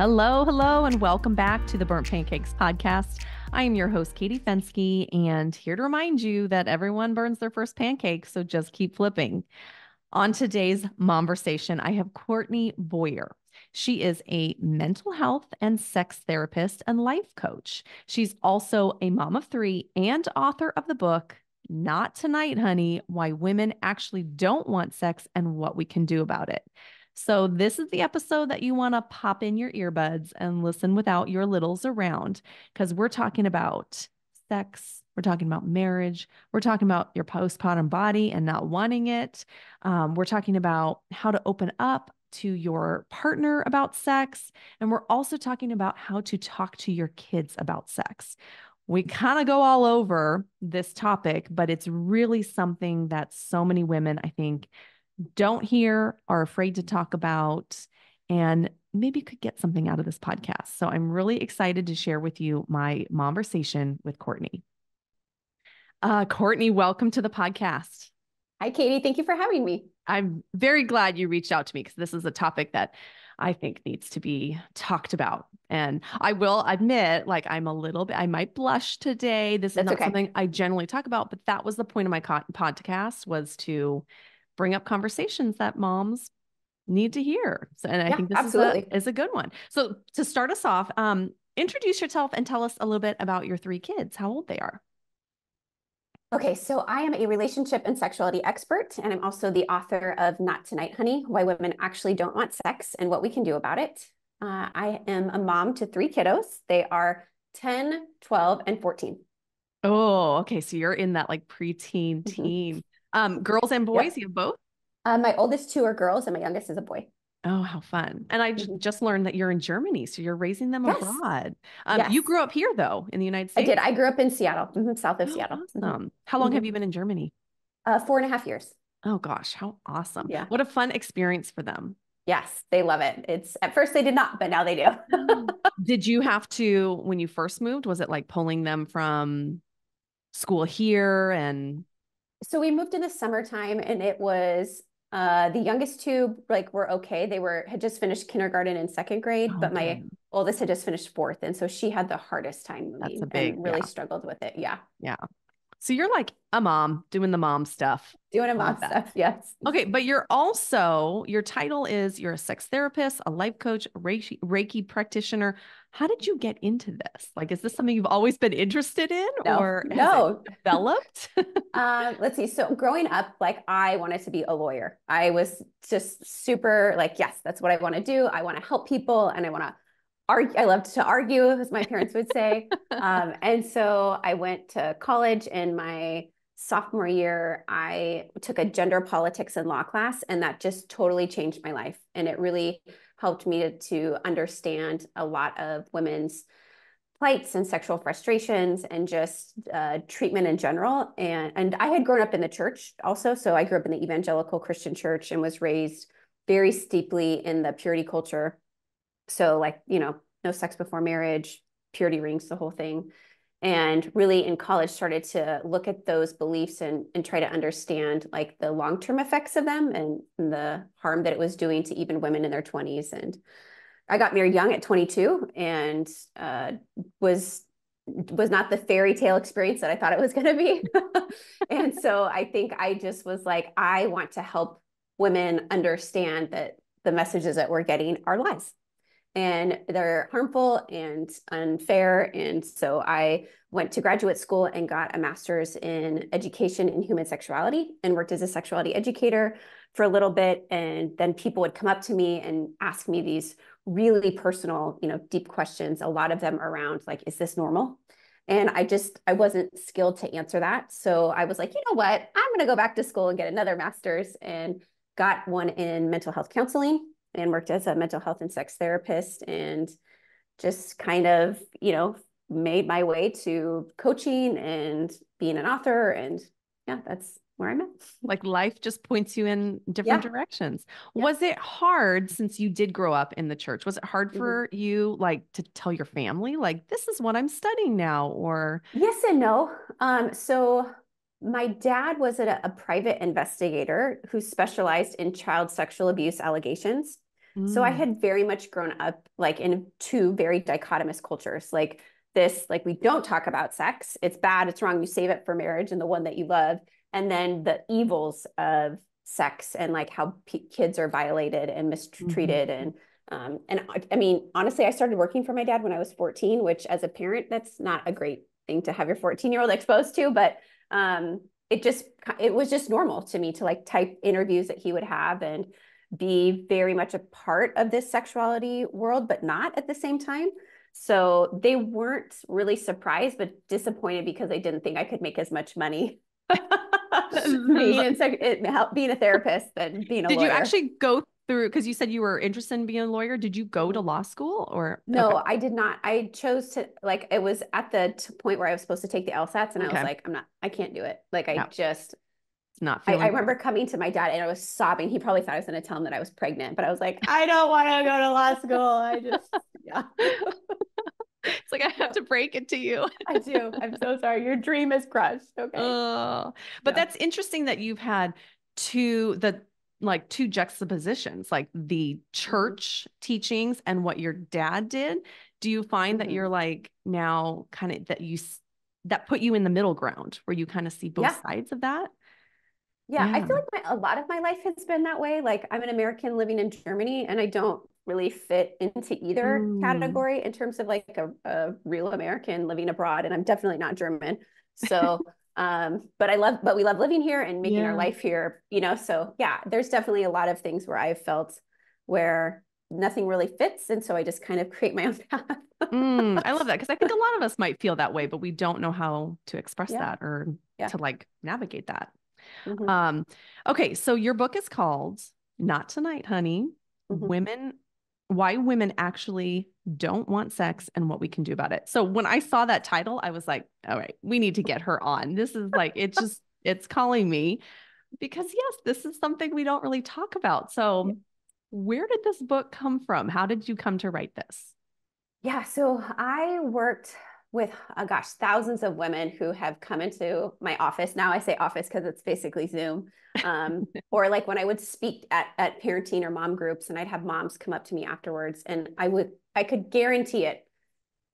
Hello, hello, and welcome back to the Burnt Pancakes podcast. I am your host, Katie Fensky, and here to remind you that everyone burns their first pancake, so just keep flipping. On today's momversation, I have Courtney Boyer. She is a mental health and sex therapist and life coach. She's also a mom of three and author of the book, Not Tonight, Honey, Why Women Actually Don't Want Sex and What We Can Do About It. So this is the episode that you want to pop in your earbuds and listen without your littles around, because we're talking about sex. We're talking about marriage. We're talking about your postpartum body and not wanting it. We're talking about how to open up to your partner about sex. And we're also talking about how to talk to your kids about sex. We kind of go all over this topic, but it's really something that so many women, I think, don't hear, are afraid to talk about, and maybe could get something out of this podcast. So I'm really excited to share with you my conversation with Courtney. Courtney, welcome to the podcast. Hi, Katie. Thank you for having me. I'm very glad you reached out to me because this is a topic that I think needs to be talked about. And I will admit, like, I might blush today. This is not something I generally talk about, but that was the point of my podcast, was to bring up conversations that moms need to hear. So, and I think this is a good one. So to start us off, introduce yourself and tell us a little bit about your three kids, how old they are. Okay, so I am a relationship and sexuality expert, and I'm also the author of Not Tonight, Honey, Why Women Actually Don't Want Sex and What We Can Do About It. I am a mom to three kiddos. They are 10, 12, and 14. Oh, okay. So you're in that like preteen teen. Girls and boys, you have both? My oldest two are girls and my youngest is a boy. Oh, how fun. And I just learned that you're in Germany, so you're raising them abroad. You grew up here, though, in the United States? I did. I grew up in Seattle, south of Seattle. Awesome. How long have you been in Germany? 4.5 years. Oh, gosh, how awesome. Yeah. What a fun experience for them. Yes, they love it. At first they did not, but now they do. Did you have to, when you first moved, was it like pulling them from school here? And so we moved in the summertime, and it was the youngest two were okay. They had just finished kindergarten and second grade, but my oldest had just finished fourth, and so she had the hardest time moving and really struggled with it. Yeah. Yeah. So you're like a mom doing the mom stuff. Yes. Okay, but your title is you're a sex therapist, a life coach, Reiki practitioner. How did you get into this? Like, is this something you've always been interested in, or has it developed? Let's see. So growing up, I wanted to be a lawyer. I was just super yes, that's what I want to do. I want to help people, and I want to argue. I loved to argue, as my parents would say. And so I went to college. In my sophomore year, I took a gender politics and law class, and that just totally changed my life. And it really helped me to understand a lot of women's plights and sexual frustrations and just treatment in general. And I had grown up in the church also. So I grew up in the evangelical Christian church and was raised very steeply in the purity culture. So no sex before marriage, purity rings, the whole thing. And really in college started to look at those beliefs and try to understand the long-term effects of them and the harm that it was doing to even women in their 20s. And I got married young at 22 and was not the fairy tale experience that I thought it was going to be. And so I think I just was I want to help women understand that the messages that we're getting are lies. And they're harmful and unfair. And so I went to graduate school and got a master's in education in human sexuality and worked as a sexuality educator for a little bit. And then people would come up to me and ask me these really personal, deep questions, a lot of them around is this normal? And I wasn't skilled to answer that. So I was like, you know what, I'm going to go back to school and get another master's, and got one in mental health counseling and worked as a mental health and sex therapist, and just kind of, made my way to coaching and being an author. And yeah, that's where I'm at. Life just points you in different directions. Yeah. Was it hard, since you did grow up in the church? Was it hard for you to tell your family, this is what I'm studying now? Or yes and no. So my dad was a private investigator who specialized in child sexual abuse allegations. So I Mm. had very much grown up like in two very dichotomous cultures. Like this, like we don't talk about sex. It's bad, it's wrong. You save it for marriage and the one that you love. And then the evils of sex and like how kids are violated and mistreated. Mm-hmm. And I mean, honestly, I started working for my dad when I was 14, which as a parent, that's not a great thing to have your 14-year-old exposed to, but it was just normal to me to like type interviews that he would have and be very much a part of this sexuality world, but not at the same time. So they weren't really surprised, but disappointed because they didn't think I could make as much money being a therapist than being a Did you lawyer. actually go through, because you said you were interested in being a lawyer? Did you go to Mhm. law school or? Okay. No, I did not. I chose to like it was at the point where I was supposed to take the LSATs, and I was Okay. like, I can't do it. Like Yeah. It's not I feeling remember good. coming to my dad and I was sobbing. He probably thought I was going to tell him that I was pregnant, but I was like, I don't want to go to law school. I just, yeah. It's like I have Yeah, to break it to you. I do. I'm so sorry. Your dream is crushed. Okay. Oh, but Yeah. that's interesting that you've had two juxtapositions, like the Mm-hmm. church teachings and what your dad did. Do you find that Mm-hmm. you're like now kind of that put you in the middle ground where you kind of see both Yeah. sides of that? Yeah. I Yeah. feel like a lot of my life has been that way. Like I'm an American living in Germany and I don't really fit into either Mm. category in terms of like a real American living abroad. And I'm definitely not German. So, but we love living here and making our Yeah. life here, so yeah, there's definitely a lot of things where I've felt where nothing really fits. And so I just kind of create my own path. I love that because I think a lot of us might feel that way, but we don't know how to express Yeah. that or Yeah. to like navigate that. Hmm. Um, okay, so your book is called Not Tonight, Honey. Hmm. Women, Why Women Actually Don't Want Sex and What We Can Do About It. So when I saw that title, I was like, all right, we need to get her on. This is like, it's calling me because yes, this is something we don't really talk about. So where did this book come from? How did you come to write this? Yeah, so I worked with, gosh, thousands of women who have come into my office. Now I say office because it's basically Zoom. Or like when I would speak at parenting or mom groups, and I'd have moms come up to me afterwards, and I could guarantee it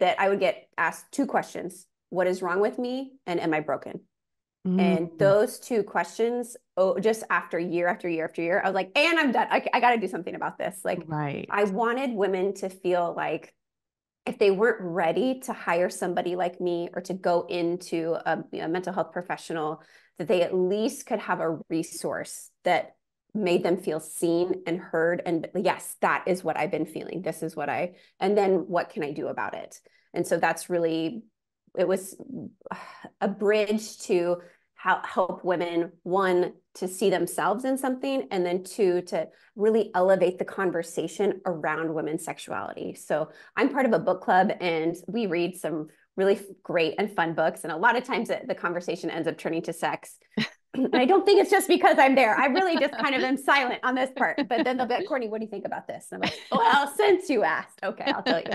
that I would get asked two questions: What is wrong with me, and am I broken? And Mm, those two questions, just after year after year after year, I was like, and I'm done. I got to do something about this. Like, right. I wanted women to feel like if they weren't ready to hire somebody like me or to go into a mental health professional, that they at least could have a resource that made them feel seen and heard. And yes, that is what I've been feeling. This is and then what can I do about it? And so it was a bridge to help women, one, to see themselves in something, and then two, to really elevate the conversation around women's sexuality. So I'm part of a book club and we read some really great and fun books. And a lot of times the conversation ends up turning to sex. And I don't think it's just because I'm there. I really just kind of am silent on this part. But then they'll be like, Courtney, what do you think about this? And I'm like, well, since you asked, okay, I'll tell you.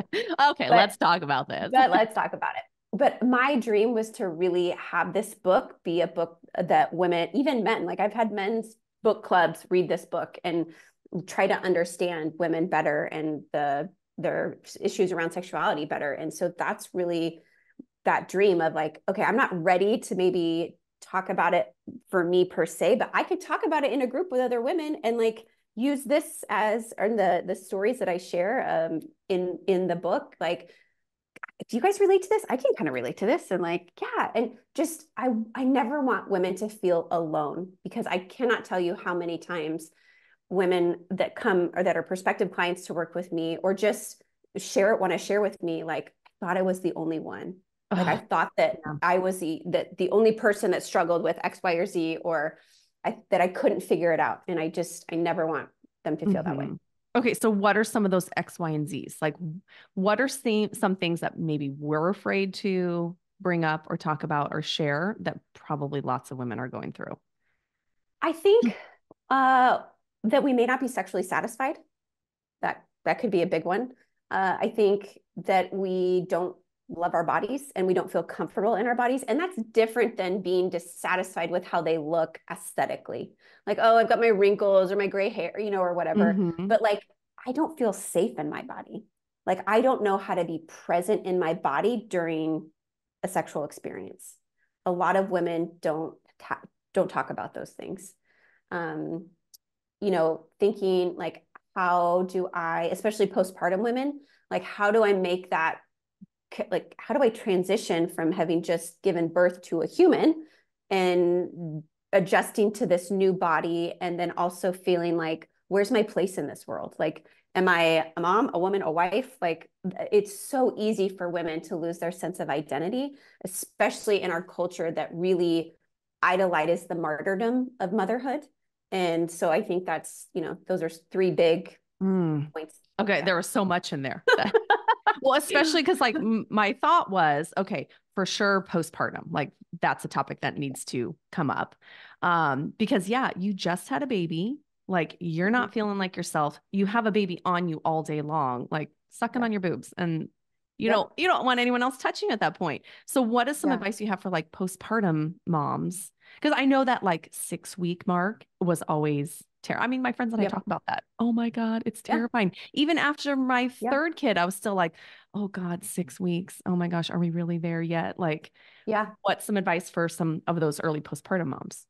Okay, But let's talk about this. let's talk about it. But my dream was to really have this book be a book that women, even men, like I've had men's book clubs read this book and try to understand women better and their issues around sexuality better. And so that's really that dream of like, okay, I'm not ready to maybe talk about it for me per se, but I could talk about it in a group with other women and like use this as or the stories that I share in the book. Like, do you guys relate to this? I can kind of relate to this. And like, yeah. And just I never want women to feel alone because I cannot tell you how many times women that come or that are prospective clients to work with me or just want to share with me, like, I thought I was the only one. Like I Oh, thought that yeah. I was the only person that struggled with X, Y, or Z, or that I couldn't figure it out. And I never want them to feel that way. Mhm. Okay, so what are some of those X, Y, and Z's? Like, what are some things that maybe we're afraid to bring up or talk about or share that probably lots of women are going through? I think uh, that we may not be sexually satisfied. That could be a big one. I think that we don't love our bodies and we don't feel comfortable in our bodies, and that's different than being dissatisfied with how they look aesthetically. Like, oh, I've got my wrinkles or my gray hair, or whatever. Hmm. But like I don't feel safe in my body. Like I don't know how to be present in my body during a sexual experience. A lot of women don't talk about those things. Um, thinking like, how do I, especially postpartum women, like how do I make that, like how do I transition from having just given birth to a human and adjusting to this new body, and then also feeling like, where's my place in this world? Like, am I a mom, a woman, a wife? Like, it's so easy for women to lose their sense of identity, especially in our culture that really idolizes the martyrdom of motherhood. And so I think that's, those are three big points. Okay, there was so much in there. Well, especially because like my thought was, okay, for sure, postpartum, like that's a topic that needs to come up. Because yeah, you just had a baby, like you're not feeling like yourself. You have a baby on you all day long, like sucking on your boobs, and you don't want anyone else touching you at that point. So what is some advice you have for like postpartum moms? Because I know that like 6 week mark was always terrible. I mean, my friends and I talk about that. Oh my God, it's terrifying. Even after my third kid, I was still like, oh God, 6 weeks. Oh my gosh, are we really there yet? Like, what's some advice for some of those early postpartum moms?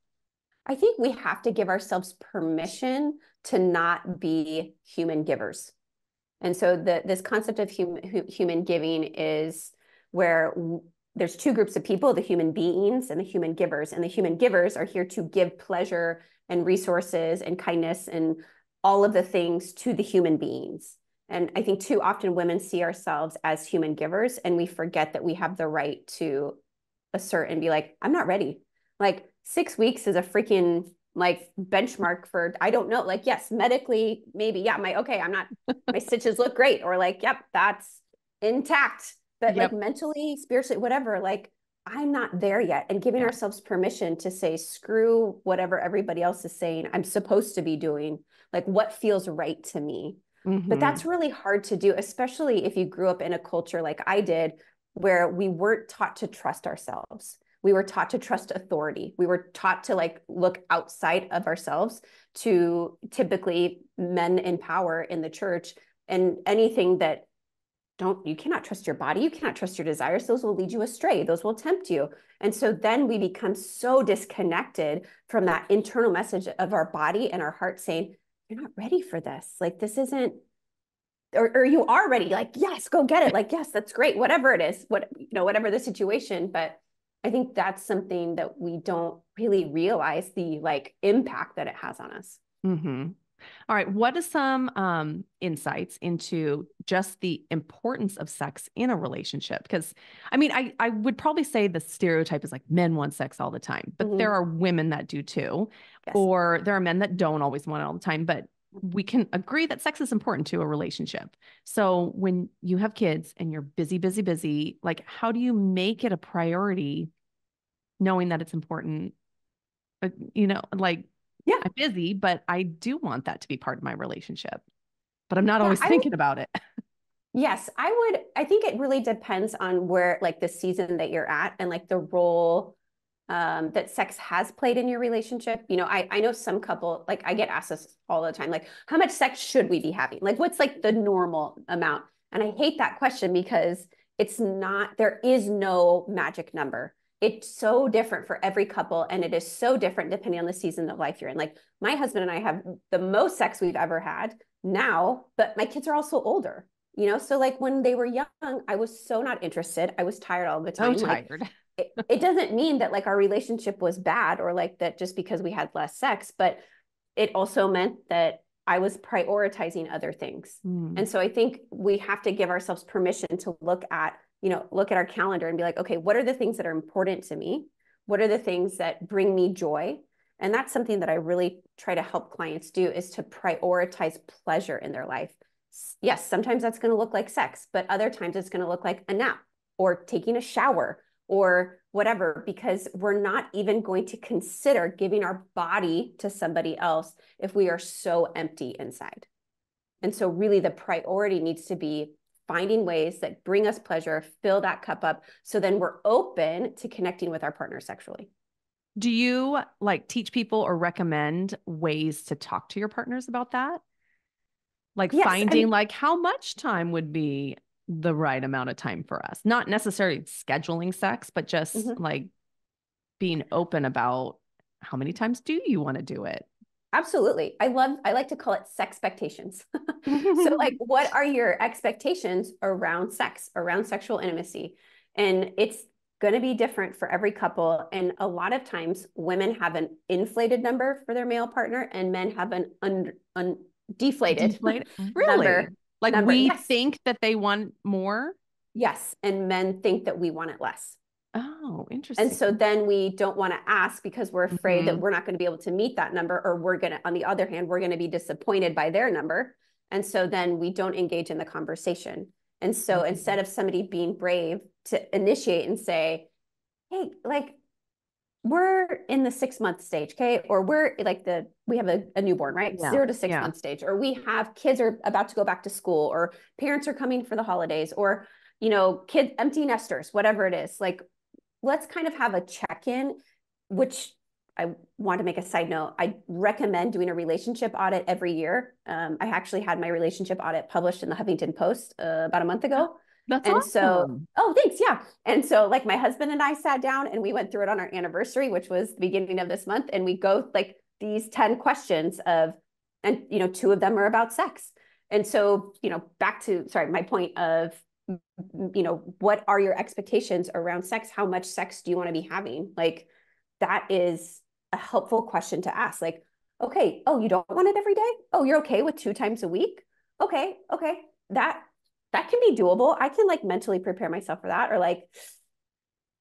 I think we have to give ourselves permission to not be human givers. And so this concept of human giving is where there's two groups of people, the human beings and the human givers. And the human givers are here to give pleasure and resources and kindness and all of the things to the human beings. And I think too often women see ourselves as human givers, and we forget that we have the right to assert and be like, I'm not ready. Like 6 weeks is a freaking like benchmark for, I don't know, like, yes, medically, maybe, yeah, I'm not, my stitches look great, or like, yep, that's intact, but like mentally, spiritually, whatever, like, I'm not there yet. And giving ourselves permission to say, screw whatever everybody else is saying I'm supposed to be doing, like what feels right to me. But that's really hard to do, especially if you grew up in a culture like I did, where we weren't taught to trust ourselves. We were taught to trust authority. We were taught to like look outside of ourselves to typically men in power in the church, and anything that you cannot trust your body. You cannot trust your desires. Those will lead you astray. Those will tempt you. And so then we become so disconnected from that internal message of our body and our heart saying, you're not ready for this. Like, this isn't, or you are ready. Like, yes, go get it. Like, yes, that's great. Whatever it is, whatever the situation. But I think that's something that we don't really realize the like impact that it has on us. All right. What are some insights into just the importance of sex in a relationship? Because I mean, I would probably say the stereotype is like men want sex all the time, but there are women that do too, or there are men that don't always want it all the time, but we can agree that sex is important to a relationship. So when you have kids and you're busy, busy, busy, like how do you make it a priority knowing that it's important? Like, I'm busy, but I do want that to be part of my relationship, but I'm not always thinking about it. Yes, I think it really depends on where, like the season that you're at and like the role that sex has played in your relationship. I know some couple, like I get asked this all the time, like how much sex should we be having? Like what's like the normal amount? And I hate that question because there is no magic number. It's so different for every couple, and it is so different depending on the season of life you're in. Like my husband and I have the most sex we've ever had now, but my kids are also older. So like when they were young, I was so not interested. I was tired all the time. So tired. It doesn't mean that like our relationship was bad, or like that just because we had less sex, but it also meant that I was prioritizing other things. And so I think we have to give ourselves permission to look at our calendar and be like, okay, what are the things that are important to me? What are the things that bring me joy? And that's something that I really try to help clients do, is to prioritize pleasure in their life. Yes, sometimes that's going to look like sex, but other times it's going to look like a nap or taking a shower or whatever, because we're not even going to consider giving our body to somebody else if we are so empty inside. And so really the priority needs to be finding ways that bring us pleasure, fill that cup up, so then we're open to connecting with our partner sexually. Do you like teach people or recommend ways to talk to your partners about that? Like Yes. finding like how much time would be the right amount of time for us. Not necessarily scheduling sex, but just Mhm. like being open about how many times do you want to do it? Absolutely. I like to call it sex expectations. So like, what are your expectations around sex, around sexual intimacy? And it's going to be different for every couple. And a lot of times women have an inflated number for their male partner and men have an deflated Deflate? Really? number. Like Number. we Yes. think that they want more? Yes. And men think that we want it less. Oh, And interesting. so then we don't want to ask because we're afraid that Mhm. we're not going to be able to meet that number, or we're going to, on the other hand, we're going to be disappointed by their number. And so then we don't engage in the conversation. And so instead of somebody being brave to initiate and say, hey, like, we're in the 6 month stage, okay? Or we're like we have a newborn, right? Yeah. 0 to 6 month stage, or we have kids are about to go back to school, or parents are coming for the holidays, or, kids, empty nesters, whatever it is. Like, let's kind of have a check-in, which I want to make a side note. I recommend doing a relationship audit every year. I actually had my relationship audit published in the Huffington Post about a month ago. That's And so, awesome. oh, thanks. Yeah. And so like my husband and I sat down and we went through it on our anniversary, which was the beginning of this month. And we go like these 10 questions and, two of them are about sex. And so, back to, sorry, my point of, what are your expectations around sex? How much sex do you want to be having? Like, that is a helpful question to ask. Like, okay, oh, you don't want it every day? Oh, you're okay with 2 times a week? Okay, okay. That can be doable. I can like mentally prepare myself for that. Or like,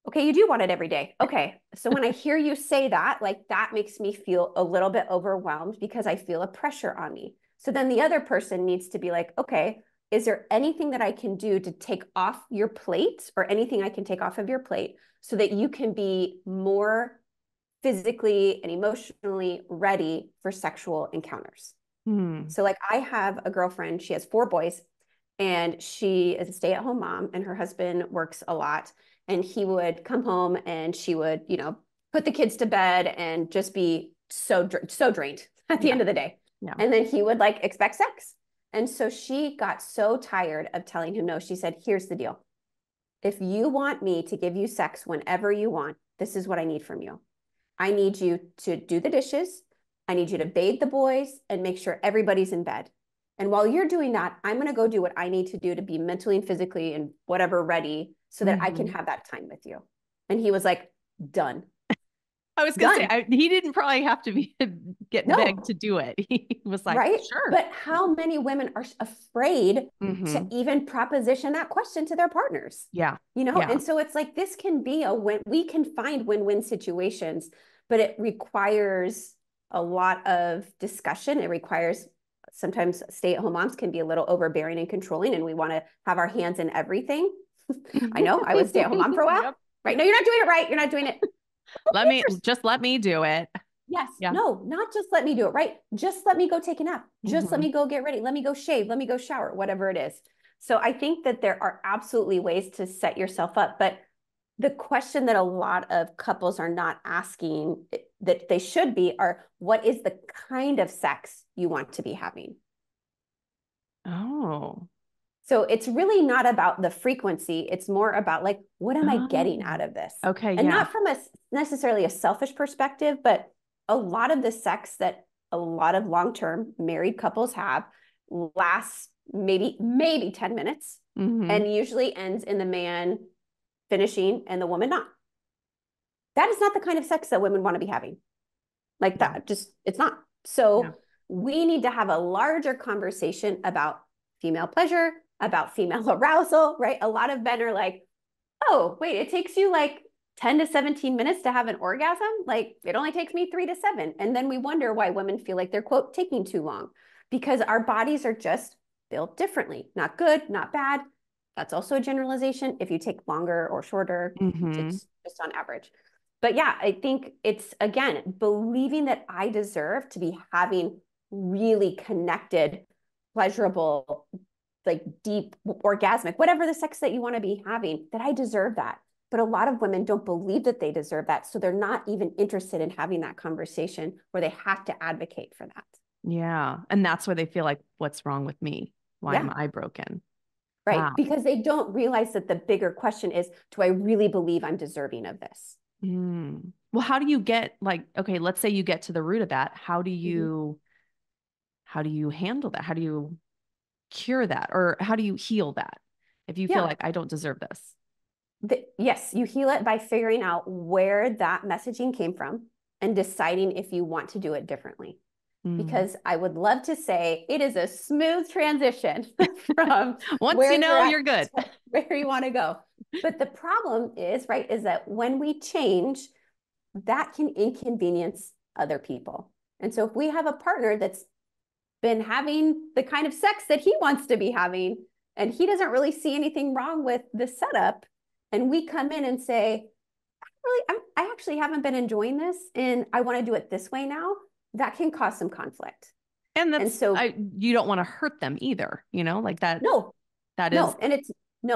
okay, you do want it every day. Okay. So when I hear you say that, like that makes me feel a little bit overwhelmed because I feel a pressure on me. So then the other person needs to be like, okay, is there anything that I can do to take off your plate, or anything I can take off of your plate so that you can be more physically and emotionally ready for sexual encounters? Hmm. So like I have a girlfriend, she has 4 boys, and she is a stay-at-home mom, and her husband works a lot, and he would come home and she would, put the kids to bed and just be so drained at the Yeah. end of the day. Yeah. And then he would like expect sex. And so she got so tired of telling him no. She said, here's the deal. If you want me to give you sex whenever you want, this is what I need from you. I need you to do the dishes. I need you to bathe the boys and make sure everybody's in bed. And while you're doing that, I'm going to go do what I need to do to be mentally and physically and whatever ready so that I can have that time with you. And he was like, done. I was gonna say Done. he didn't probably have to be get begged No, to do it. He was like, right? sure. But how many women are afraid to Hmm. even proposition that question to their partners? Yeah. And Yeah. so it's like this can be a win. We can find win-win situations, but it requires a lot of discussion. It requires, sometimes stay-at-home moms can be a little overbearing and controlling, and we want to have our hands in everything. I know I was a stay-at-home mom for a while. Yep. Right? No, you're not doing it right. You're not doing it. Let me do it. Yes. Yeah. No, not just let me do it, right? Just let me go take a nap. Just let Hmm. me go get ready. Let me go shave. Let me go shower, whatever it is. So I think that there are absolutely ways to set yourself up. But the question that a lot of couples are not asking that they should be are, what is the kind of sex you want to be having? Oh. So it's really not about the frequency. It's more about like, what am I getting Oh. out of this? Okay. And Yeah. not from a necessarily a selfish perspective, but a lot of the sex that a lot of long-term married couples have lasts maybe 10 minutes, Hmm. and usually ends in the man finishing and the woman not. That is not the kind of sex that women want to be having. Like Yeah. that, just it's not. Yeah. So we need to have a larger conversation about female pleasure, about female arousal, right? A lot of men are like, oh, wait, it takes you like 10 to 17 minutes to have an orgasm? Like it only takes me 3 to 7. And then we wonder why women feel like they're, quote, taking too long, because our bodies are just built differently. Not good, not bad. That's also a generalization. If you take longer or shorter, Hmm. it's just on average. But yeah, I think it's, again, believing that I deserve to be having really connected, pleasurable, like deep, orgasmic, whatever the sex that you want to be having, that I deserve that. But a lot of women don't believe that they deserve that. So they're not even interested in having that conversation where they have to advocate for that. Yeah. And that's where they feel like, what's wrong with me? Why am Yeah. I broken? Right. Wow. Because they don't realize that the bigger question is, do I really believe I'm deserving of this? Well, how do you get like, okay, let's say you get to the root of that. Mhm. How do you handle that? How do you cure that? Or how do you heal that if you feel Yeah. like I don't deserve this? Yes, you heal it by figuring out where that messaging came from and deciding if you want to do it differently. Mm. Because I would love to say it is a smooth transition from Once you where you're know, at you're good. to where you want to go. But the problem is, right, is that when we change, that can inconvenience other people. And so if we have a partner that's been having the kind of sex that he wants to be having, and he doesn't really see anything wrong with the setup, and we come in and say, really, I actually haven't been enjoying this and I want to do it this way now, that can cause some conflict. And And that's so, you don't want to hurt them either, like no, that is no. And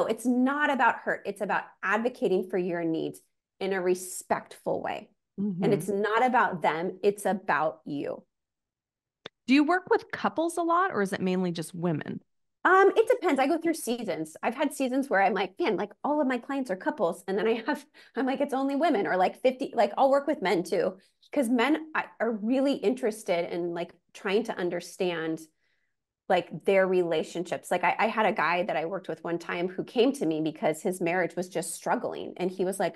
it's not about hurt. It's about advocating for your needs in a respectful way. And mhm. it's not about them, it's about you. Do you work with couples a lot or is it mainly just women? It depends. I go through seasons. I've had seasons where I'm like, man, like all of my clients are couples. And then I'm like, it's only women or like 50, like I'll work with men too. Because men are really interested in like trying to understand like their relationships. Like I had a guy that I worked with one time who came to me because his marriage was just struggling. And he was like,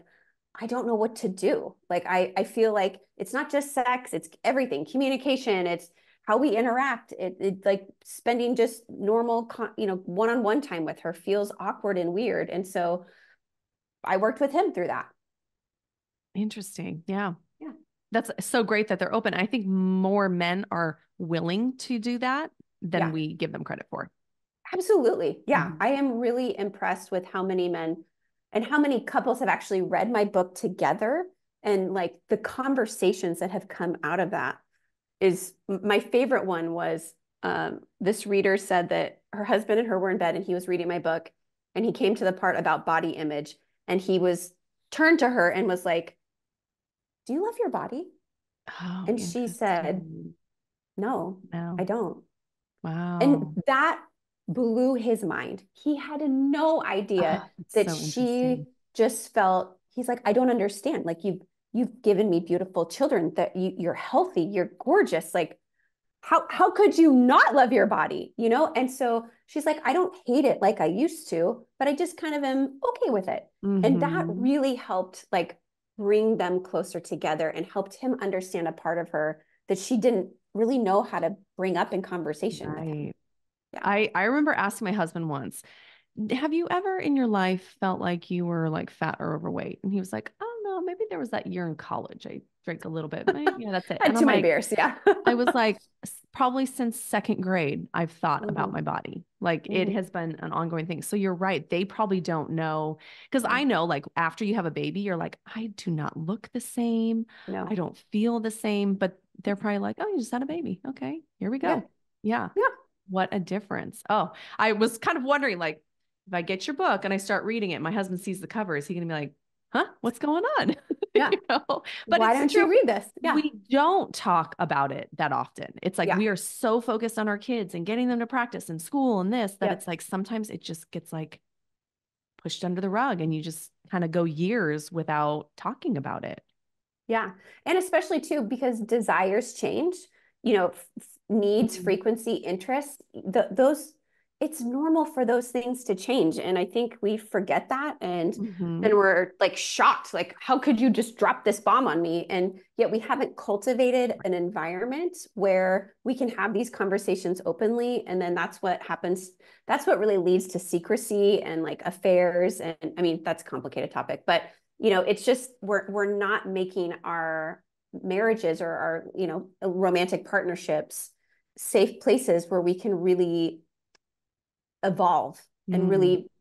I don't know what to do. Like I feel like it's not just sex, it's everything, communication, it's how we interact. It like spending just normal, one-on-one time with her feels awkward and weird. And so I worked with him through that. Interesting. Yeah. Yeah. That's so great that they're open. I think more men are willing to do that than Yeah. we give them credit for. Absolutely. Yeah. Mhm. I am really impressed with how many men and how many couples have actually read my book together, and like the conversations that have come out of that is my favorite one was this reader said that her husband and her were in bed and he was reading my book and he came to the part about body image and he was turned to her and was like, do you love your body? Oh, And she said, interesting. no, I Wow. don't. And Wow. that blew his mind. He had no idea Oh, that's that so she interesting. just felt, he's like, I don't understand. Like you've given me beautiful children, that you're healthy, you're gorgeous. Like how could you not love your body, And so she's like, I don't hate it like I used to, but I just kind of am okay with it. And that Hmm. really helped like bring them closer together and helped him understand a part of her that she didn't really know how to bring up in conversation with him. Right. Yeah. I remember asking my husband once, have you ever in your life felt like you were like fat or overweight? And he was like, oh no, maybe there was that year in college. I drank a little bit. Yeah, that's it. I had And I'm too many like, beers. Yeah. I was like, probably since second grade, I've thought about Mm-hmm. my body. Like it Mm-hmm. has been an ongoing thing. So you're right. They probably don't know. Because Yeah. I know, like, after you have a baby, you're like, I do not look the same. I No. don't feel the same. But they're probably like, oh, you just had a baby. Okay, here we Yeah. go. Yeah. Yeah. What a difference. Oh, I was kind of wondering, like, if I get your book and I start reading it, my husband sees the cover, is he going to be like, huh, what's going on? Yeah. But Why it's don't you true. read this? Yeah. We don't talk about it that often. It's like Yeah. we are so focused on our kids and getting them to practice in school and this, that it's Yep. like sometimes it just gets like pushed under the rug and you just kind of go years without talking about it. Yeah. And especially too, because desires change, needs, Mhm. frequency, interests, those, it's normal for those things to change. And I think we forget that. And Mhm. then we're like shocked, like, how could you just drop this bomb on me? And yet we haven't cultivated an environment where we can have these conversations openly. And then that's what happens. That's what really leads to secrecy and like affairs. And I mean, that's a complicated topic, but it's just we're not making our marriages or our, romantic partnerships safe places where we can really evolve and Mm. really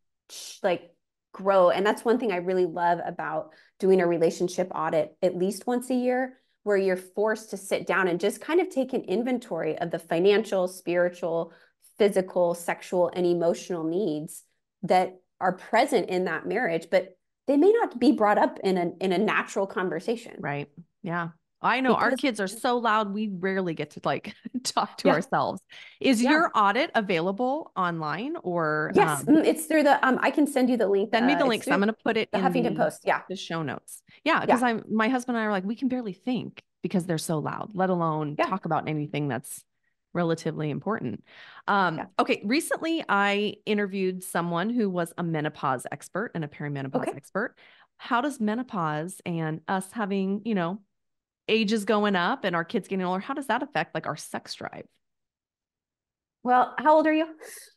like grow. And that's one thing I really love about doing a relationship audit at least once a year, where you're forced to sit down and just kind of take an inventory of the financial, spiritual, physical, sexual, and emotional needs that are present in that marriage, but they may not be brought up in a natural conversation. Right. Yeah. I know our because kids are so loud, we rarely get to like talk to yeah, ourselves. Is yeah. your audit available online or Yes, it's through the I can send you the link. send me the It's links? through I'm going to put it the in Huffington Post. Yeah. the show notes. Yeah, because Yeah. my husband and I are like, we can barely think because they're so loud, let alone Yeah. talk about anything that's relatively important. Yeah. Okay, recently I interviewed someone who was a menopause expert and a perimenopause Okay. expert. How does menopause and us having, ages going up and our kids getting older, how does that affect like our sex drive? Well, how old are you?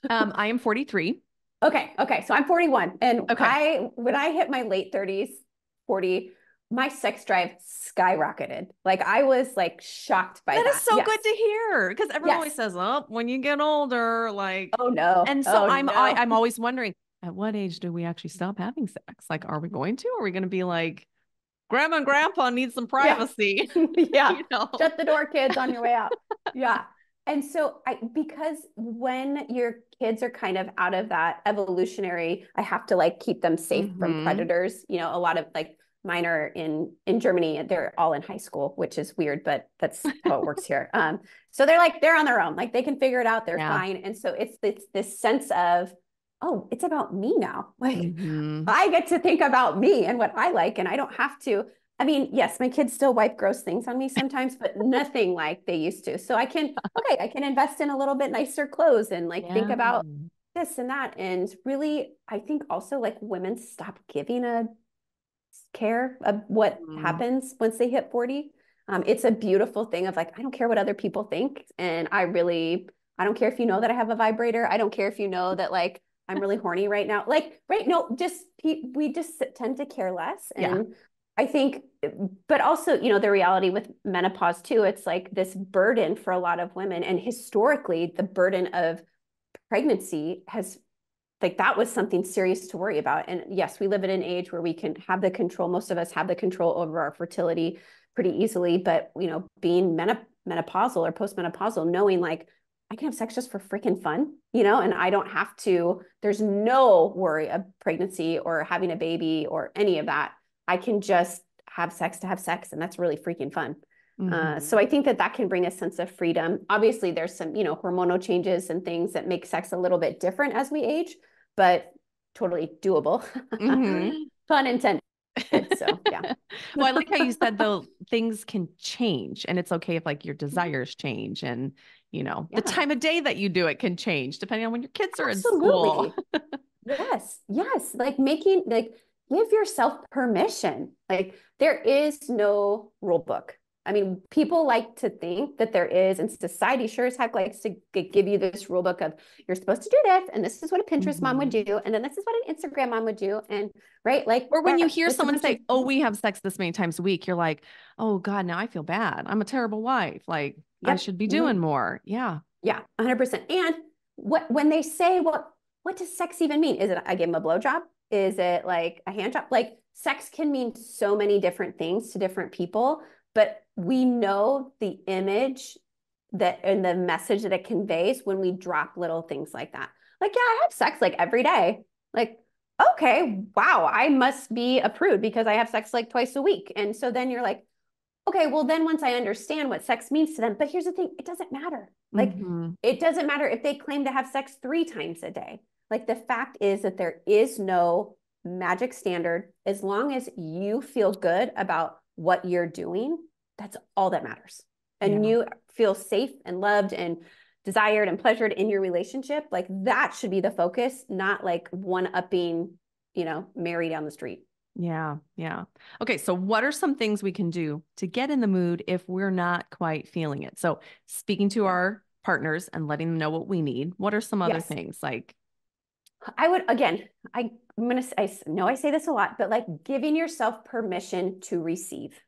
I am 43. Okay. Okay. So I'm 41. And Okay. when I hit my late 30s, 40, my sex drive skyrocketed. Like I was like shocked by That is that. so Yes. good to hear because everyone always Yes. says, "Oh, when you get older," like, Oh no. and so Oh I'm no. always wondering, at what age do we actually stop having sex? Like, are we going to? Are we going to be like, Grandma and Grandpa need some Yeah. privacy? Yeah. You know? Shut the door, kids, on your way out. Yeah. And so because when your kids are kind of out of that evolutionary, I have to like keep them safe from Mm-hmm. predators. A lot of like mine are in Germany and they're all in high school, which is weird, but that's how it works here. So they're on their own, like they can figure it out, they're Yeah. fine. And so it's this sense of, oh, it's about me now. Like Mm-hmm. I get to think about me and what I like, and I don't have to. I mean, yes, my kids still wipe gross things on me sometimes, but nothing like they used to. So I can invest in a little bit nicer clothes and like think Yeah. about this and that. And really, I think also like women stop giving a care of what Mm-hmm. happens once they hit 40. It's a beautiful thing of like, I don't care what other people think. And I don't care if you know that I have a vibrator. I don't care if you know that like I'm really horny right now. Like, right? No, we just tend to care less. Yeah. And I think, but also, the reality with menopause too, it's like this burden for a lot of women. And historically, the burden of pregnancy has like that was something serious to worry about. And yes, we live in an age where we can have the control. Most of us have the control over our fertility pretty easily. But being menopausal or postmenopausal, knowing like I can have sex just for freaking fun, and I don't have to. There's no worry of pregnancy or having a baby or any of that. I can just have sex to have sex, and that's really freaking fun. So Mm-hmm. I think that can bring a sense of freedom. Obviously, there's some, hormonal changes and things that make sex a little bit different as we age, but totally doable. Mm-hmm. Pun intended. So yeah. Well, I like how you said though things can change and it's okay if like your desires change and the Yeah, time of day that you do it can change depending on when your kids are in school. absolutely. Yes. Yes. Like give yourself permission. Like there is no rule book. I mean, people like to think that there is, and society sure as heck likes to give you this rule book of you're supposed to do this, and this is what a Pinterest mom would Mhm. do, and then this is what an Instagram mom would do, and right, like Or when you that. hear It's a someone bunch of say, "Oh, we have sex this many times a week," you're like, "Oh God, now I feel bad. I'm a terrible wife. Like I yep. should be Mm-hmm. doing more." Yeah. Yeah, 100%. And when they say what does sex even mean? Is it I give him a blowjob? Is it like a hand job? Like sex can mean so many different things to different people, but we know the image that and the message that it conveys when we drop little things like that. Like, yeah, I have sex like every day. Like, okay, wow, I must be a prude because I have sex like twice a week. And so then you're like, okay, well, then once I understand what sex means to them, but here's the thing, it doesn't matter. Like, Hmm. it doesn't matter if they claim to have sex 3 times a day. Like, the fact is that there is no magic standard. As long as you feel good about what you're doing, that's all that matters. And Yeah. you feel safe and loved and desired and pleasured in your relationship, like that should be the focus, not like one upping, Mary down the street. Yeah. Yeah. Okay. So, what are some things we can do to get in the mood if we're not quite feeling it? So, speaking to Yeah. our partners and letting them know what we need. What are some other Yes. things like, I would again, I'm gonna say, I know I say this a lot, but like giving yourself permission to receive.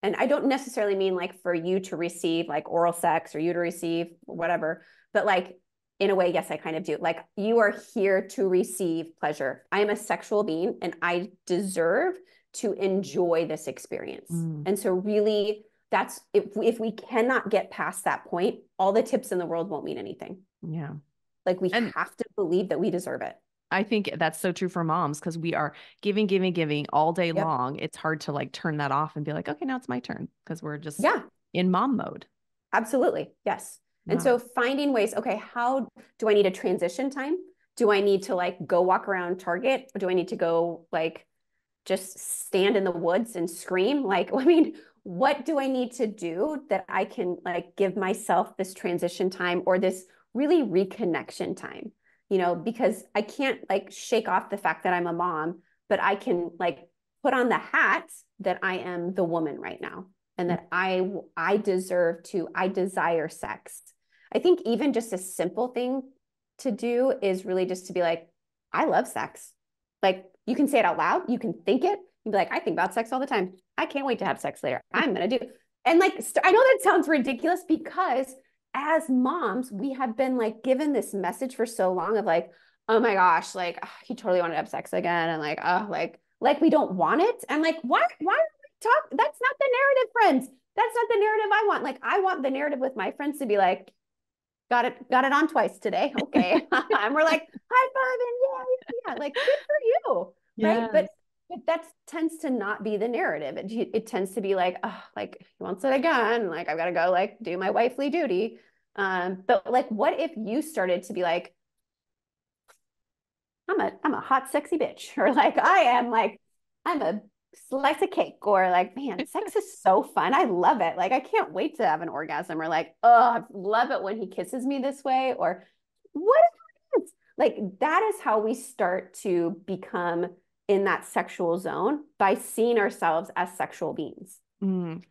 And I don't necessarily mean like for you to receive like oral sex or you to receive whatever, but like in a way, yes, I kind of do. Like you are here to receive pleasure. I am a sexual being and I deserve to enjoy this experience. mm, And so really that's if we cannot get past that point, all the tips in the world won't mean anything. yeah. Like we And have to believe that we deserve it. I think that's so true for moms because we are giving, giving, giving all day Yep. long. It's hard to like turn that off and be like, okay, now it's my turn because we're just Yeah, in mom mode. absolutely. Yes. And Wow. so finding ways, okay, how do I need a transition time? Do I need to like go walk around Target, or do I need to go like just stand in the woods and scream? Like, I mean, what do I need to do that I can like give myself this transition time or this really reconnection time? Because I can't like shake off the fact that I'm a mom, but I can like put on the hat that I am the woman right now and that I deserve to, I desire sex. I think even just a simple thing to do is really just to be like, I love sex. Like you can say it out loud, you can think it, you'd be like, I think about sex all the time. I can't wait to have sex later. I'm gonna do. And like, I know that sounds ridiculous because as moms, we have been like given this message for so long of like, oh my gosh, like oh, he totally wanted to have sex again, and like, oh, like we don't want it. And like, why are we talk? That's not the narrative, friends. That's not the narrative I want. Like, I want the narrative with my friends to be like, got it on twice today. Okay. And we're like, high five and yeah. Like, good for you. Right. Yes. But that tends to not be the narrative. It tends to be like, oh, like he wants it again. Like, I've got to go like do my wifely duty. But like, what if you started to be like, I'm a hot, sexy bitch, or like I'm a slice of cake, or like, man, sex is so fun. I love it. Like, I can't wait to have an orgasm, or like, oh, I love it when he kisses me this way, or what it is. Like, that is how we start to become in that sexual zone by seeing ourselves as sexual beings.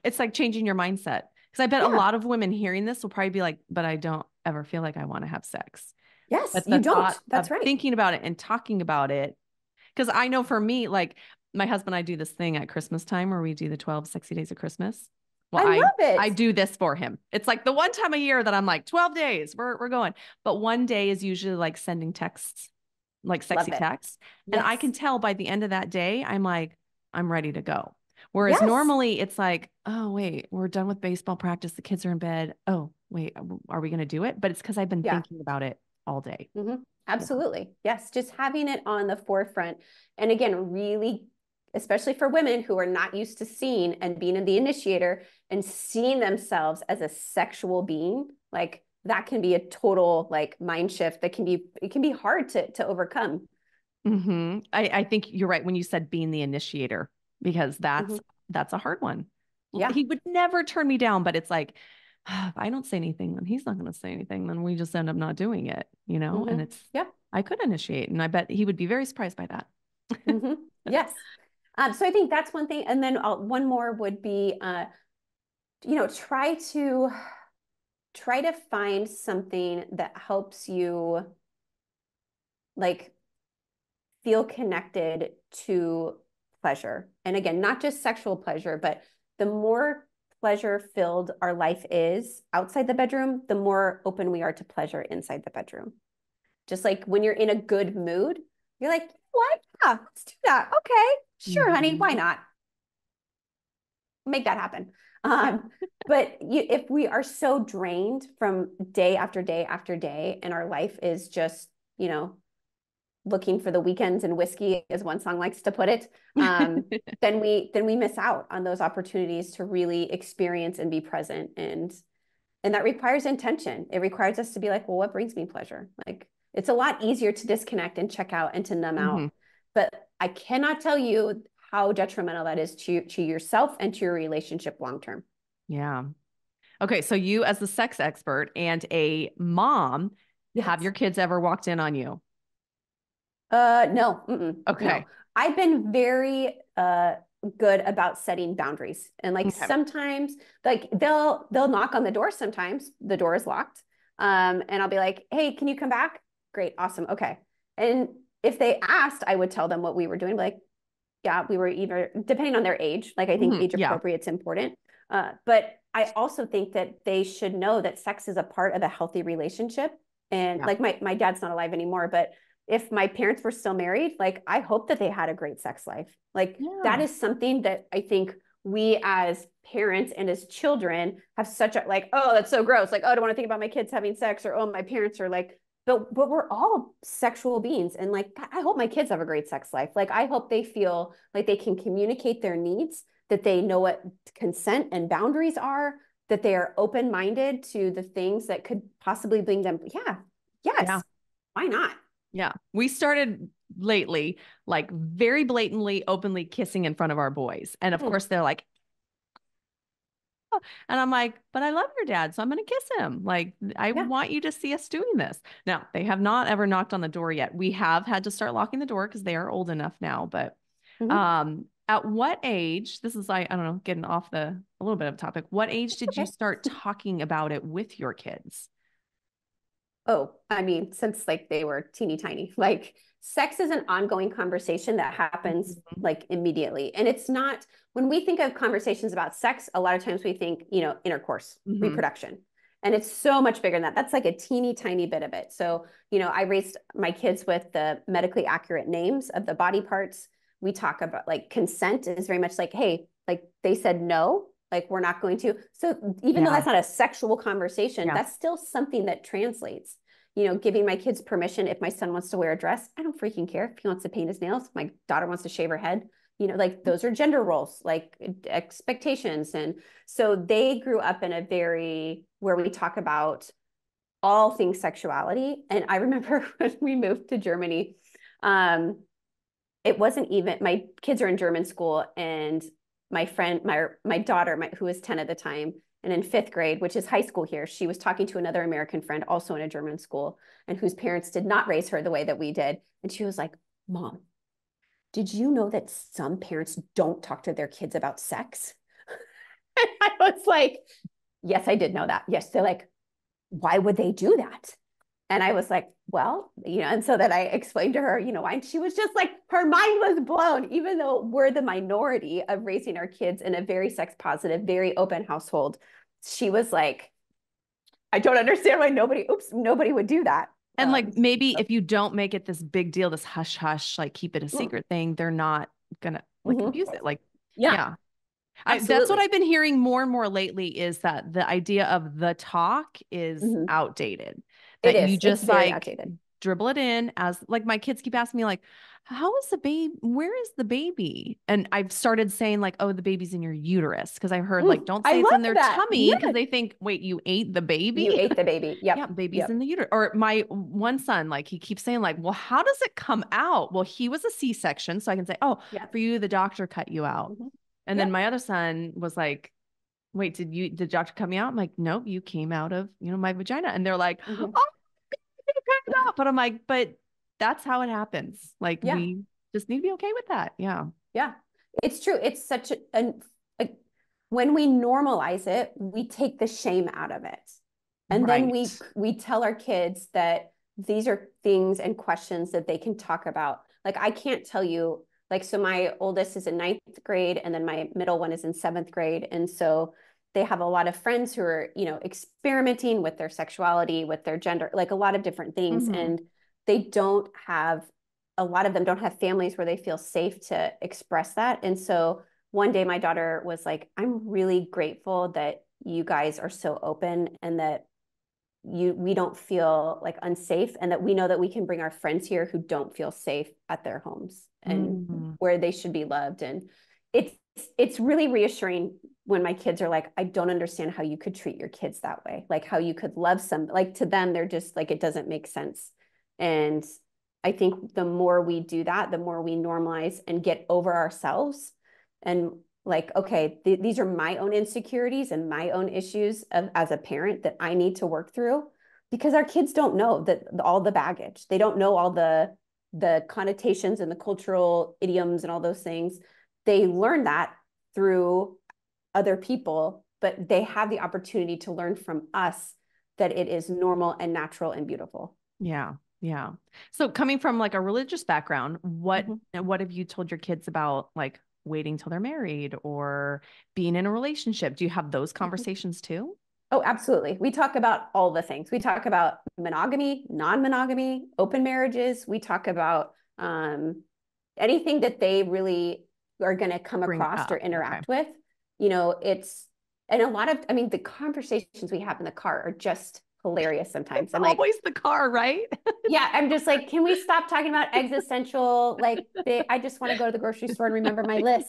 It's like changing your mindset. Because I bet a Yeah. lot of women hearing this will probably be like, but I don't ever feel like I want to have sex. Yes, But the you don't. thought of That's right. thinking about it and talking about it, because I know for me, like my husband, and I do this thing at Christmas time where we do the 12 sexy days of Christmas. Well, I I love I it. do this for him. It's like the one time a year that I'm like 12 days, we're going. But one day is usually like sending texts, like Love sexy it. texts. And I can Yes. tell by the end of that day, I'm like, I'm ready to go. Whereas Yes. normally it's like, oh, wait, we're done with baseball practice. The kids are in bed. Oh, wait, are we going to do it? But it's because I've been Yeah. thinking about it all day. Yeah. Absolutely. Yes. Just having it on the forefront. And again, really, especially for women who are not used to seeing and being in the initiator and seeing themselves as a sexual being, like that can be a total like mind shift that it can be hard to overcome. I think you're right when you said being the initiator, because Mhm. that's a hard one. Yeah. He would never turn me down, but it's like, if I don't say anything, then he's not going to say anything. Then we just end up not doing it, you know? And it's, Yeah. I could initiate, and I bet he would be very surprised by that. Yes. So I think that's one thing. And then one more would be, try to find something that helps you like feel connected to pleasure. And again, not just sexual pleasure, but the more pleasure filled our life is outside the bedroom, the more open we are to pleasure inside the bedroom. Just like when you're in a good mood, you're like, what? Yeah, let's do that. Okay, sure, honey, why Mhm. not? Make that happen. But if we are so drained from day after day after day, and our life is just, looking for the weekends and whiskey, as one song likes to put it, then we miss out on those opportunities to really experience and be present. And that requires intention. It requires us to be like, well, what brings me pleasure? Like it's a lot easier to disconnect and check out and to numb out. Mhm. But I cannot tell you how detrimental that is to yourself and to your relationship long term. Yeah. Okay. So you, as the sex expert and a mom, have Yes. your kids ever walked in on you? No, no. Okay. I've been very good about setting boundaries. And like Okay. sometimes like they'll knock on the door sometimes. The door is locked. And I'll be like, "Hey, can you come back?" Great, awesome. Okay. And if they asked, I would tell them what we were doing, like, yeah, we were either depending on their age, like I think age Yeah. appropriate is important. But I also think that they should know that sex is a part of a healthy relationship. And Yeah. like my dad's not alive anymore, but if my parents were still married, like I hope that they had a great sex life. Like that Yeah. is something that I think we as parents and as children have such a like, oh, that's so gross. Like, oh, I don't want to think about my kids having sex, or oh, my parents are like but we're all sexual beings. And like, I hope my kids have a great sex life. Like, I hope they feel like they can communicate their needs, that they know what consent and boundaries are, that they are open-minded to the things that could possibly bring them. Yeah. Yes. Yeah. Why not? Yeah. We started lately, like very blatantly, openly kissing in front of our boys. And of course, they're like, "Oh," and I'm like, but I love your dad, so I'm going to kiss him. Like, I Yeah. want you to see us doing this. Now, they have not ever knocked on the door yet. We have had to start locking the door because they are old enough now. But Mhm. at what age, this is like, I don't know, getting off a little bit of topic. What age did you Okay. start talking about it with your kids? Oh, I mean, since like they were teeny tiny, like sex is an ongoing conversation that happens Mhm. like immediately. And it's not, when we think of conversations about sex, a lot of times we think, intercourse, Mhm. reproduction. And it's so much bigger than that. That's like a teeny tiny bit of it. So, I raised my kids with the medically accurate names of the body parts. We talk about like consent is very much like, hey, like they said no, like we're not going to. So even though Yeah. that's not a sexual conversation, Yeah. that's still something that translates. Giving my kids permission. If my son wants to wear a dress, I don't freaking care. If he wants to paint his nails, my daughter wants to shave her head, like those are gender roles, like expectations. And so they grew up in a very, where we talk about all things sexuality. And I remember when we moved to Germany, um, it wasn't even, my kids are in German school, and my friend, my daughter, who was 10 at the time, and in fifth grade, which is high school here, she was talking to another American friend also in a German school, and whose parents did not raise her the way that we did. And she was like, Mom, did you know that some parents don't talk to their kids about sex? And I was like, yes, I did know that. Yes. They're like, why would they do that? And I was like, well, and so that I explained to her, why. And she was just like, her mind was blown, even though we're the minority of raising our kids in a very sex positive, very open household. She was like, I don't understand why nobody would do that. And like maybe So, if you don't make it this big deal, this hush hush, like keep it a mm, secret thing, they're not gonna like mhm. abuse it. Like, Yeah, yeah. That's what absolutely. I've been hearing more and more lately is that the idea of the talk is Mhm. outdated. It That you is. It's just very like outdated. dribble it in as like my kids keep asking me like, how is the baby? Where is the baby? And I've started saying like, oh, the baby's in your uterus because I heard like, don't I say it's love in their that. tummy because Yes. they think, wait, you ate the baby? You ate the baby. Yeah, Yep. baby's in Yep. the uterus. Or my one son, like he keeps saying, like, well, how does it come out? Well, he was a C-section. So I can say, oh, Yep. for you, the doctor cut you out. Mhm. And then Yep. my other son was like, wait, did the doctor cut me out? I'm like, nope, you came out of, my vagina. And they're like, oh, Mhm. you came out. But I'm like, but that's how it happens. Like Yeah. we just need to be okay with that. Yeah. Yeah. It's true. It's such a when we normalize it, we take the shame out of it. And then Right. we tell our kids that these are things and questions that they can talk about. Like I can't tell you, like, so my oldest is in ninth grade, and then my middle one is in seventh grade. And so they have a lot of friends who are, experimenting with their sexuality, with their gender, like a lot of different things. Mhm. And they don't have, a lot of them don't have families where they feel safe to express that. And so one day my daughter was like, I'm really grateful that you guys are so open, and that we don't feel like unsafe, and that we know that we can bring our friends here who don't feel safe at their homes and Mhm. where they should be loved. And it's it's really reassuring when my kids are like, I don't understand how you could treat your kids that way, like how you could love some, like to them they're just like, it doesn't make sense. And I think the more we do that, the more we normalize and get over ourselves, and like, okay, these are my own insecurities and my own issues as a parent that I need to work through, because our kids don't know that all the baggage. They don't know all the connotations and the cultural idioms and all those things. They learn that through other people, but they have the opportunity to learn from us that it is normal and natural and beautiful. Yeah. Yeah. So coming from like a religious background, Mhm. what have you told your kids about like waiting till they're married or being in a relationship? Do you have those conversations too? Oh, absolutely. We talk about all the things. We talk about monogamy, non-monogamy, open marriages. We talk about anything that they really are going to come Bring across or up. Okay. interact with. It's, and a lot of, I mean, the conversations we have in the car are just hilarious sometimes. It's I'm like, always the car, right? yeah, I'm just like, can we stop talking about existential? Like, I just want to go to the grocery store and remember my list.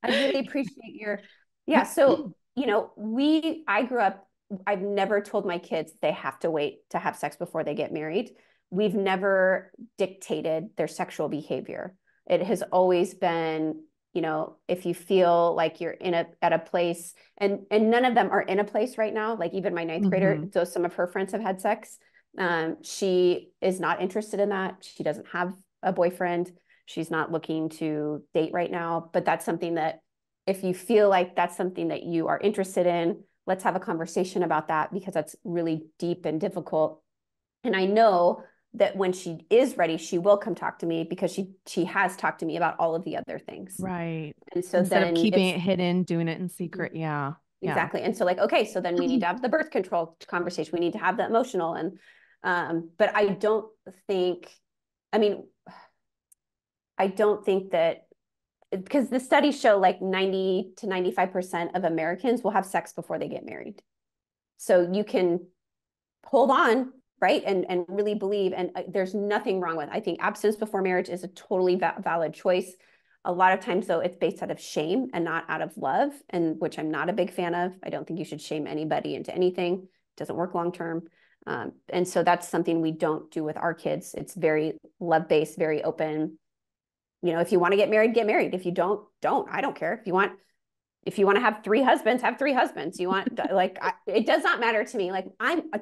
I really appreciate your, yeah. So, I grew up, I've never told my kids they have to wait to have sex before they get married. We've never dictated their sexual behavior. It has always been, if you feel like you're at a place, and none of them are in a place right now. Like even my ninth grader, Mm-hmm. though some of her friends have had sex, she is not interested in that. She doesn't have a boyfriend. She's not looking to date right now. But that's something that if you feel like that's something that you are interested in, let's have a conversation about that because that's really deep and difficult. And I know that when she is ready, she will come talk to me because she has talked to me about all of the other things. Right. And so Instead of then keeping it's it hidden, doing it in secret. Yeah. Yeah. exactly. And so like, okay, so then we need to have the birth control conversation. We need to have the emotional and but I mean, I don't think that because the studies show like 90 to 95% of Americans will have sex before they get married. So you can hold on, right? And really believe, and there's nothing wrong with, I think abstinence before marriage is a totally valid choice. A lot of times though, it's based out of shame and not out of love, and which I'm not a big fan of. I don't think you should shame anybody into anything. It doesn't work long-term. And so that's something we don't do with our kids. It's very love-based, very open. If you want to get married, get married. If you don't. I don't care. If you want to have 3 husbands, have 3 husbands. You want it does not matter to me. Like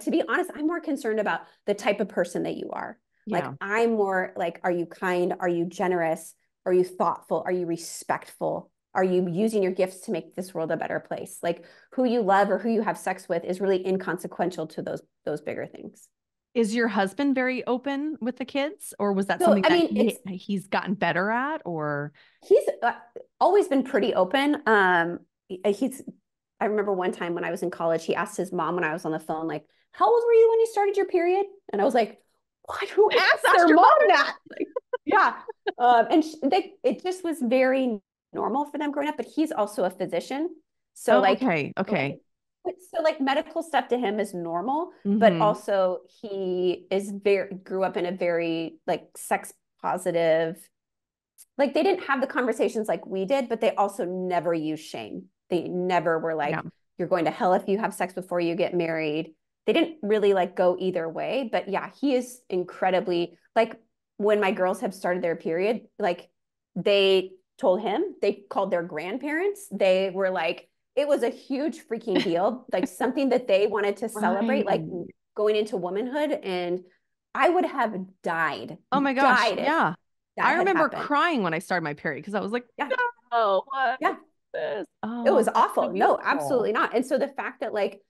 to be honest, I'm more concerned about the type of person that you are. Like Yeah. I'm more like, are you kind? Are you generous? Are you thoughtful? Are you respectful? Are you using your gifts to make this world a better place? Like who you love or who you have sex with is really inconsequential to those bigger things. Is your husband very open with the kids, or was that So something I that mean, he's gotten better at, or? he's always been pretty open. He's I remember one time when I was in college, he asked his mom when I was on the phone, like, how old were you when you started your period? And I was like, what? Who asked That's their your mom mother. that? Like, yeah. And it just was very normal for them growing up, but he's also a physician. So Oh, like, okay. Okay. medical stuff to him is normal, but Mm-hmm. also he grew up in a very like sex positive, like they didn't have the conversations like we did, but they also never used shame. They never were Yeah. like, you're going to hell if you have sex before you get married. They didn't really like go either way. But yeah, he is incredibly like when my girls have started their period, like they told him, they called their grandparents. They were like, it was a huge freaking deal, like something that they wanted to celebrate, like Right. going into womanhood. And I would have Oh my gosh. died if Yeah. that I had remember happened. crying when I started my period because I was like, Yeah. no, what is Yeah. this? It Oh, was that's so awful. No, beautiful. absolutely not. And so the fact that like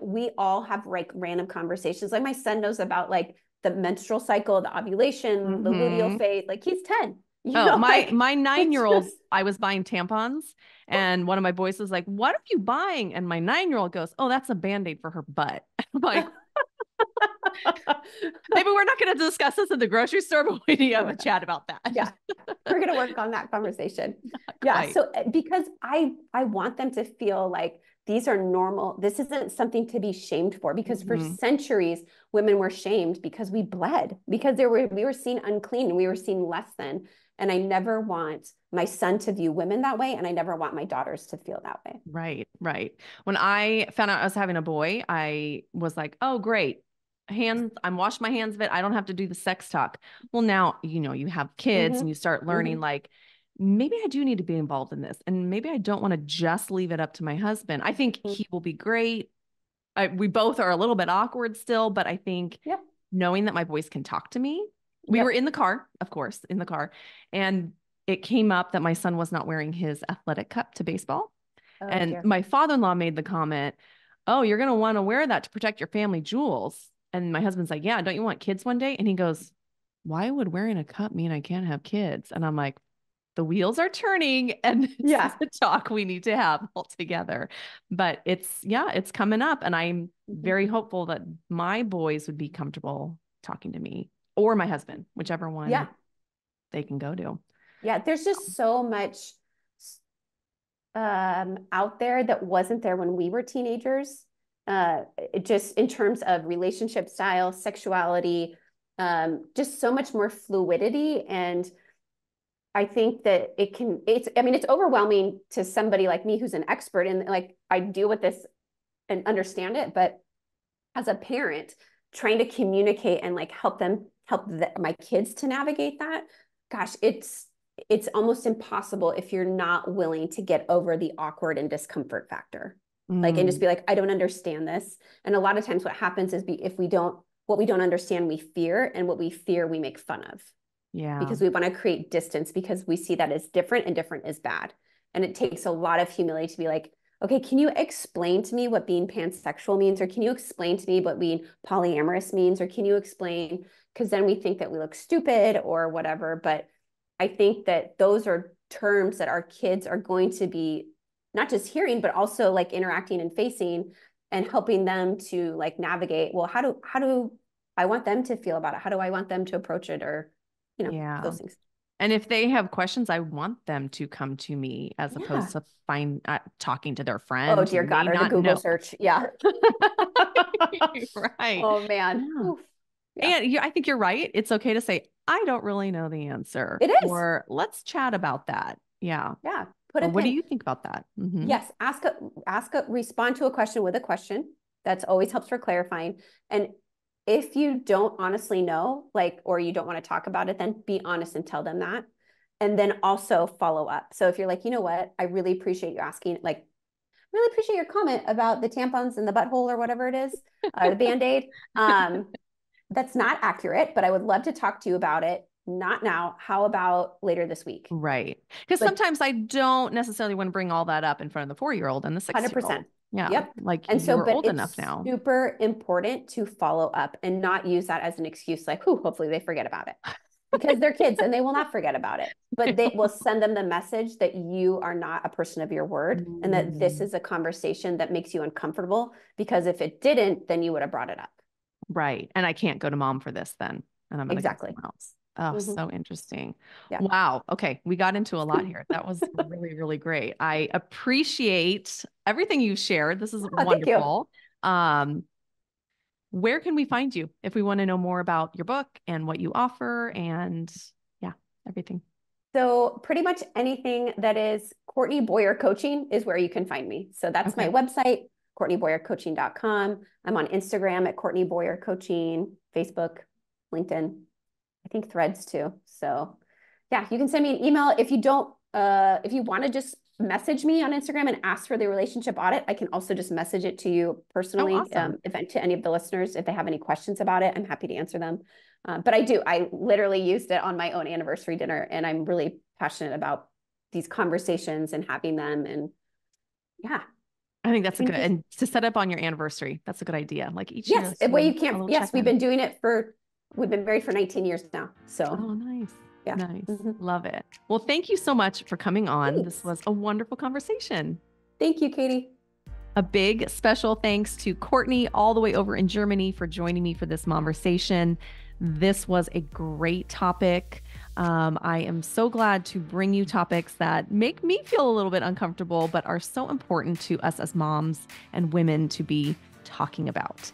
we all have like random conversations. Like my son knows about like the menstrual cycle, the ovulation, the luteal Mm-hmm. phase. Like he's 10, Oh, my like my it's 9-year-old, just I was buying tampons, and one of my boys was like, "What are you buying?" And my 9-year-old goes, "Oh, that's a Band-Aid for her butt." I'm like, maybe we're not going to discuss this in the grocery store, but we need to have a chat about that. yeah, we're going to work on that conversation. Not Yeah. quite. So because I want them to feel like these are normal. This isn't something to be shamed for because for Mm-hmm. centuries, women were shamed because we bled, because we were seen unclean and we were seen less than. And I never want my son to view women that way. And I never want my daughters to feel that way. Right, right. When I found out I was having a boy, I was like, "Oh, great. Hands, I'm washing my hands of it. I don't have to do the sex talk." Well, now, you have kids and Mm-hmm. you start learning Mm-hmm. like maybe I do need to be involved in this and maybe I don't want to just leave it up to my husband. I think he will be great. We both are a little bit awkward still, but I think Yep. knowing that my boys can talk to me. We were Yep. in the car, of course, in the car, and it came up that my son was not wearing his athletic cup to baseball. Oh And dear. my father-in-law made the comment, "Oh, you're going to want to wear that to protect your family jewels." And my husband's like, "Yeah, don't you want kids one day?" And he goes, "Why would wearing a cup mean I can't have kids?" And I'm like, the wheels are turning and this is Yeah. a talk we need to have all together. But it's coming up. And I'm Mm-hmm. very hopeful that my boys would be comfortable talking to me or my husband, whichever one Yeah. they can go to. Yeah. There's just so much out there that wasn't there when we were teenagers. just in terms of relationship style, sexuality, just so much more fluidity. And I think that it's overwhelming to somebody like me who's an expert and like I deal with this and understand it, but as a parent trying to communicate and like help my kids to navigate that, gosh, it's almost impossible if you're not willing to get over the awkward and discomfort factor. Like, and just be like, I don't understand this. And a lot of times what happens is what we don't understand, we fear, and what we fear, we make fun of. Yeah. Because we want to create distance because we see that as different and different is bad. And it takes a lot of humility to be like, okay, can you explain to me what being pansexual means? Or can you explain to me what being polyamorous means? Or can you explain, because then we think that we look stupid or whatever. But I think that those are terms that our kids are going to be not just hearing, but also like interacting and facing and helping them to like navigate, well, how do I want them to feel about it? How do I want them to approach it? Or, those things. And if they have questions, I want them to come to me as opposed to talking to their friend. Oh, dear God, or the Google search. Yeah. Right. Oh, man. Yeah. And I think you're right. It's okay to say, I don't really know the answer. It is. Or let's chat about that. Yeah. Yeah. What do you think about that? Yes. Respond to a question with a question. That's always helps for clarifying. And if you don't honestly know, like, or you don't want to talk about it, then be honest and tell them that. And then also follow up. So if you're like, you know what, I really appreciate you asking, like, really appreciate your comment about the tampons in the butthole or whatever it is, or the Band-Aid. That's not accurate, but I would love to talk to you about it. Not now. How about later this week? Right. Because sometimes I don't necessarily want to bring all that up in front of the 4-year-old and the 6-year-old. 100%. Yeah. Yep. Like, and so, but old enough now. Super important to follow up and not use that as an excuse. Like, hopefully they forget about it, because they're kids and they will not forget about it, but they will send them the message that you are not a person of your word and that this is a conversation that makes you uncomfortable, because if it didn't, then you would have brought it up. Right. And I can't go to mom for this then. And I'm going to go to someone else. Oh, so interesting. Yeah. Wow. Okay. We got into a lot here. That was really, really great. I appreciate everything you shared. This is wonderful. Where can we find you if we want to know more about your book and what you offer and everything? So pretty much anything that is Courtney Boyer Coaching is where you can find me. So that's my website, CourtneyBoyerCoaching.com. I'm on Instagram at Courtney Boyer Coaching, Facebook, LinkedIn, I think Threads too. So yeah, you can send me an email. If you want to just message me on Instagram and ask for the relationship audit, I can also just message it to you personally. To any of the listeners, if they have any questions about it, I'm happy to answer them. But I literally used it on my own anniversary dinner, and I'm really passionate about these conversations and having them. And yeah. I think that's and to set up on your anniversary. That's a good idea. Like each year. Yes, well, you can't. Yes, we've been doing it we've been married for 19 years now. So. Oh, nice. Yeah. Nice. Love it. Well, thank you so much for coming on. Thanks. This was a wonderful conversation. Thank you, Katie. A big special thanks to Courtney all the way over in Germany for joining me for this conversation. This was a great topic. I am so glad to bring you topics that make me feel a little bit uncomfortable, but are so important to us as moms and women to be talking about.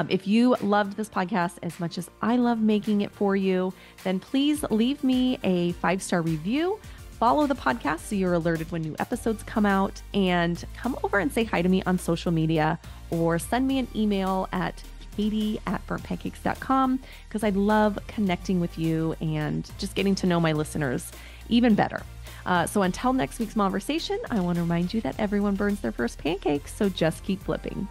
If you loved this podcast as much as I love making it for you, then please leave me a 5-star review. Follow the podcast so you're alerted when new episodes come out, and come over and say hi to me on social media or send me an email at katie@burntpancakes.com, because I love connecting with you and just getting to know my listeners even better. So until next week's conversation, I want to remind you that everyone burns their first pancakes, so just keep flipping.